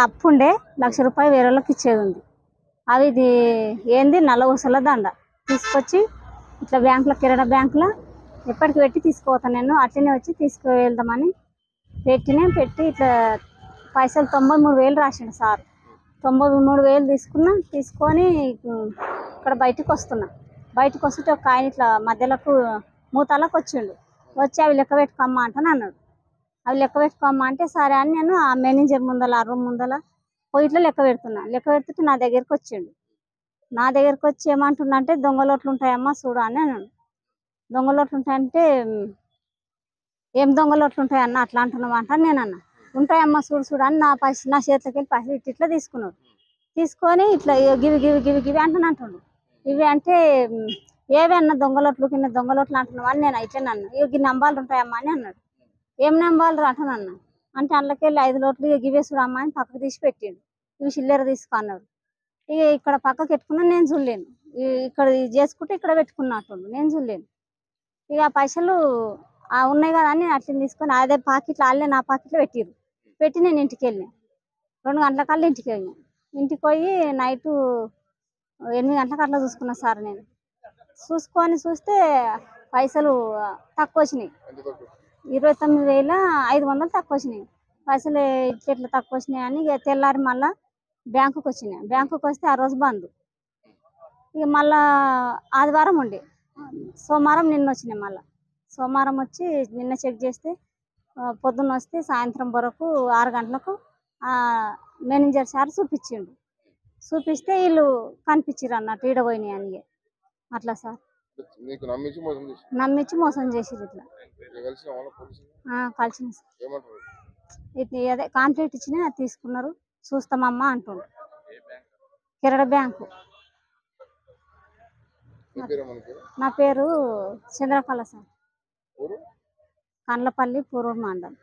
అప్పు ఉండే 1,00,000 రూపాయలు వేరే వాళ్ళకి ఇచ్చేది ఉంది. అవి ఇది ఏంది నల్ల ఊసల దండ తీసుకొచ్చి ఇట్లా బ్యాంకులో కిరాణా బ్యాంకులో ఎప్పటికి పెట్టి తీసుకుపోతాను. నేను అట్లనే వచ్చి తీసుకువెళ్దామని పెట్టి ఇట్లా పైసలు 93,000 రాసిండు సార్. 93,000 తీసుకొని ఇక్కడ బయటకు వస్తుంటే ఒక ఆయన ఇట్లా మధ్యలోకి మూతలకు వచ్చిండు. వచ్చి అవి లెక్క పెట్టుకోమ్మా అంటాను అన్నాడు. అవి లెక్క పెట్టుకోమ్మా అంటే సరే అని నేను ఆ మేనేజర్ ముందల ఆ రూమ్ ముందల పోయి ఇట్లా లెక్క పెడుతుంటే నా దగ్గరికి వచ్చిండు. నా దగ్గరికి వచ్చి ఏమంటున్నా అంటే దొంగలోట్లు ఉంటాయమ్మా చూడు అని అన్నాడు. దొంగలోట్లు ఉంటాయంటే ఏం దొంగలోట్లు ఉంటాయన్న అట్లా అంటున్నావు అంటాను నేను అన్న. ఉంటాయమ్మా చూడు అని నా చేతిలోకి వెళ్ళి పైసలు ఇట్లా తీసుకున్నాడు. తీసుకొని ఇట్లా గివి అంటుండు. ఇవి అంటే ఏవి అన్న దొంగలోట్లు కింద దొంగలోట్లు అంటున్నావు అని నేను ఇట్లా అన్నా. ఇవి నంబాలు ఉంటాయమ్మా అని అన్నాడు. ఏం నంబాలు అంటానన్నా అంటే అందులోకెళ్ళి 5 లోట్లు గివే చూడమ్మా అని పక్కకు తీసి పెట్టిండు. ఇవి చిల్లర తీసుకో అన్నాడు. ఇక ఇక్కడ పక్కకు పెట్టుకున్నా నేను చూడలేను. ఇక్కడ చేసుకుంటే ఇక్కడ పెట్టుకున్నట్టుండు నేను చూడలేను. ఇక ఆ పైసలు ఉన్నాయి కదా అని అట్లా తీసుకొని అదే పాకెట్లో వాళ్ళే నా పాకెట్లో పెట్టి నేను ఇంటికి వెళ్ళినా. 2 గంటలకల్లా ఇంటికి వెళ్ళినా. ఇంటికి పోయి నైటు 8 గంటలకు అట్లా చూసుకున్నా సార్. నేను చూస్తే పైసలు తక్కువ వచ్చినాయి. 29,500 తక్కువ వచ్చినాయి. పైసలు ఇట్లా తక్కువ వచ్చినాయి అని ఇక తెల్లారి మళ్ళీ బ్యాంకుకి వచ్చినాయి. బ్యాంకుకి వస్తే ఆ రోజు బంద్. ఇక మళ్ళా ఆదివారం ఉండే సోమవారం నిన్న వచ్చినాయి. మళ్ళీ సోమవారం వచ్చి నిన్న చెక్ చేస్తే పొద్దున్న వస్తే సాయంత్రం వరకు 6 గంటలకు మేనేజర్ సార్ చూపిస్తే వీళ్ళు కనిపించారు అన్నట్టు ఈడపోయినాయి అని. అట్లా సార్ నమ్మించి మోసం చేసిరు. ఇట్లా కలిసిన అదే కాంట్రాక్ట్ ఇచ్చిన తీసుకున్నారు చూస్తామమ్మా అంటుండ్రు. కిరాణా బ్యాంకు. నా పేరు చంద్రకళ సార్. కండ్లపల్లి పూర్వ మండలం.